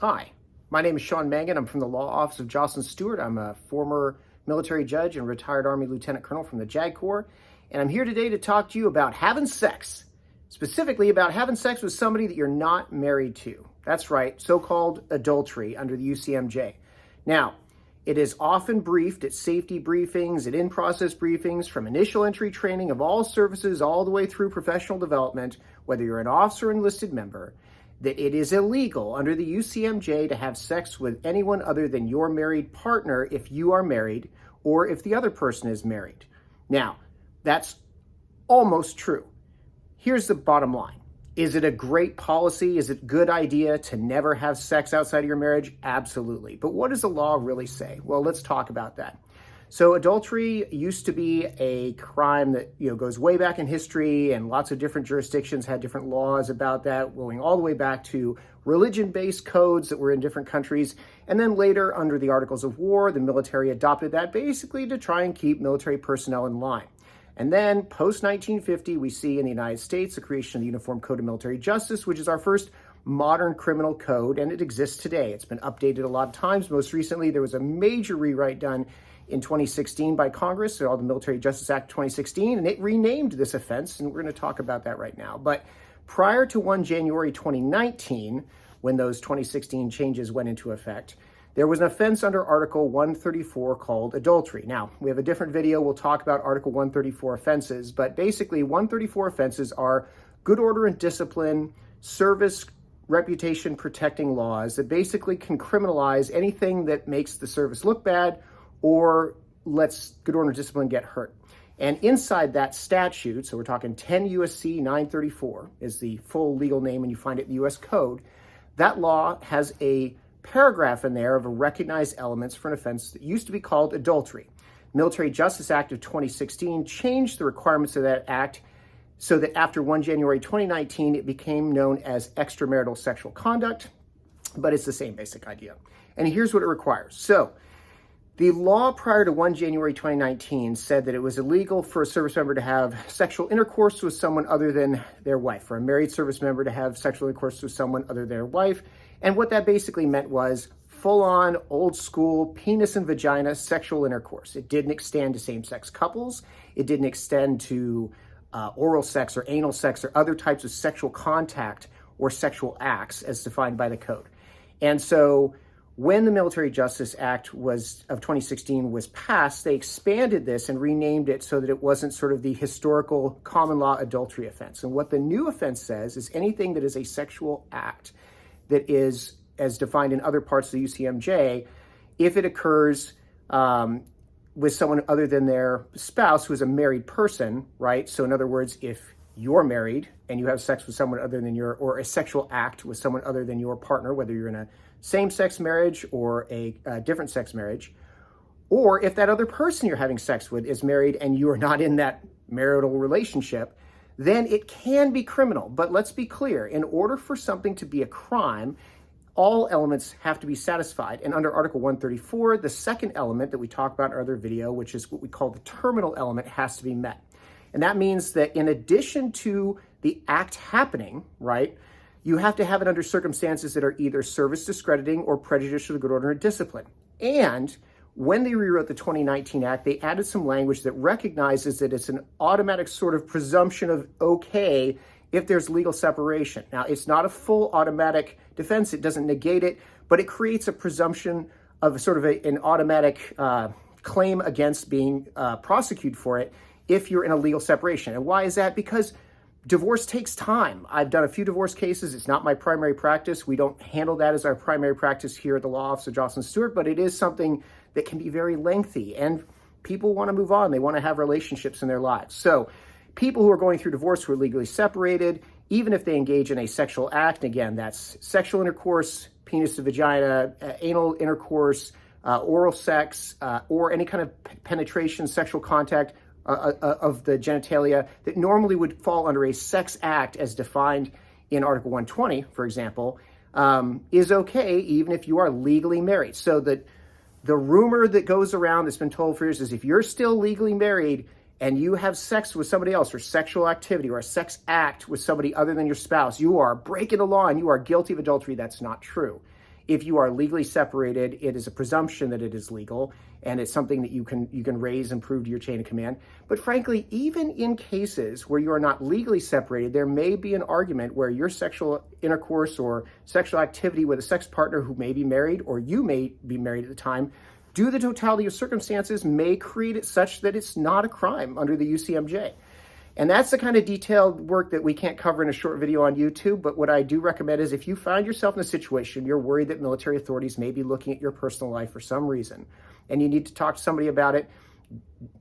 Hi, my name is Sean Mangan. I'm from the Law Office of Jocelyn Stewart. I'm a former military judge and retired Army Lieutenant Colonel from the JAG Corps. And I'm here today to talk to you about having sex, specifically about having sex with somebody that you're not married to. That's right, so-called adultery under the UCMJ. Now, it is often briefed at safety briefings, at in-process briefings, from initial entry training of all services all the way through professional development, whether you're an officer or enlisted member, that it is illegal under the UCMJ to have sex with anyone other than your married partner if you are married or if the other person is married. Now, that's almost true. Here's the bottom line. Is it a great policy? Is it a good idea to never have sex outside of your marriage? Absolutely. But what does the law really say? Well, let's talk about that. So adultery used to be a crime that goes way back in history, and lots of different jurisdictions had different laws about that, going all the way back to religion-based codes that were in different countries. And then later, under the Articles of War, the military adopted that basically to try and keep military personnel in line. And then post-1950, we see in the United States the creation of the Uniform Code of Military Justice, which is our first modern criminal code, and it exists today. It's been updated a lot of times. Most recently, there was a major rewrite done in 2016 by Congress, called the Military Justice Act 2016, and it renamed this offense, and we're going to talk about that right now. But prior to 1 January 2019, when those 2016 changes went into effect, there was an offense under Article 134 called adultery. Now, we have a different video. We'll talk about Article 134 offenses, but basically 134 offenses are good order and discipline, service, reputation protecting laws that basically can criminalize anything that makes the service look bad or lets good order and discipline get hurt. And inside that statute, so we're talking 10 U.S.C. 934 is the full legal name, and you find it in the U.S. Code. That law has a paragraph in there of recognized elements for an offense that used to be called adultery. Military Justice Act of 2016 changed the requirements of that act so that after 1 January 2019, it became known as extramarital sexual conduct, but it's the same basic idea. And here's what it requires. So the law prior to 1 January 2019 said that it was illegal for a service member to have sexual intercourse with someone other than their wife, for a married service member to have sexual intercourse with someone other than their wife. And what that basically meant was full-on, old-school, penis and vagina sexual intercourse. It didn't extend to same-sex couples. It didn't extend to oral sex or anal sex or other types of sexual contact or sexual acts as defined by the code. And so when the Military Justice Act of 2016 was passed, they expanded this and renamed it so that it wasn't sort of the historical common law adultery offense. And what the new offense says is anything that is a sexual act that is, as defined in other parts of the UCMJ, if it occurs with someone other than their spouse who is a married person, right? So in other words, if you're married and you have sex with someone other than or a sexual act with someone other than your partner, whether you're in a same-sex marriage or a different sex marriage, or if that other person you're having sex with is married and you are not in that marital relationship, then it can be criminal. But let's be clear, in order for something to be a crime, all elements have to be satisfied. And under Article 134, the second element that we talk about in our other video, which is what we call the terminal element, has to be met. And that means that in addition to the act happening, right, you have to have it under circumstances that are either service discrediting or prejudicial to good order and discipline. And when they rewrote the 2019 Act, they added some language that recognizes that it's an automatic sort of presumption of okay if there's legal separation. Now, it's not a full automatic defense. It doesn't negate it, but it creates a presumption of sort of an automatic claim against being prosecuted for it if you're in a legal separation. And why is that? Because divorce takes time. I've done a few divorce cases. It's not my primary practice. We don't handle that as our primary practice here at the Law Office of Jocelyn Stewart, but it is something that can be very lengthy, and people want to move on. They want to have relationships in their lives. So people who are going through divorce who are legally separated, even if they engage in a sexual act, again, that's sexual intercourse, penis to vagina, anal intercourse, oral sex, or any kind of penetration, sexual contact of the genitalia that normally would fall under a sex act as defined in Article 120, for example, is okay even if you are legally married. So that the rumor that goes around that's been told for years is if you're still legally married and you have sex with somebody else or sexual activity or a sex act with somebody other than your spouse, you are breaking the law and you are guilty of adultery. That's not true. If you are legally separated, it is a presumption that it is legal, and it's something that you can raise and prove to your chain of command. But frankly, even in cases where you are not legally separated, there may be an argument where your sexual intercourse or sexual activity with a sex partner who may be married, or you may be married at the time, due to the totality of circumstances, may create it such that it's not a crime under the UCMJ. And that's the kind of detailed work that we can't cover in a short video on YouTube. But what I do recommend is if you find yourself in a situation, you're worried that military authorities may be looking at your personal life for some reason, and you need to talk to somebody about it.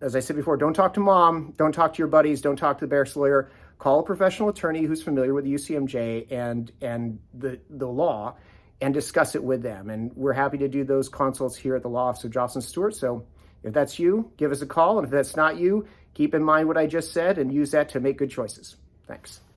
As I said before, don't talk to mom, don't talk to your buddies, don't talk to the barracks lawyer. Call a professional attorney who's familiar with the UCMJ and the law, and discuss it with them. And we're happy to do those consults here at the Law Office of Jocelyn Stewart. So if that's you, give us a call. And if that's not you, keep in mind what I just said and use that to make good choices. Thanks.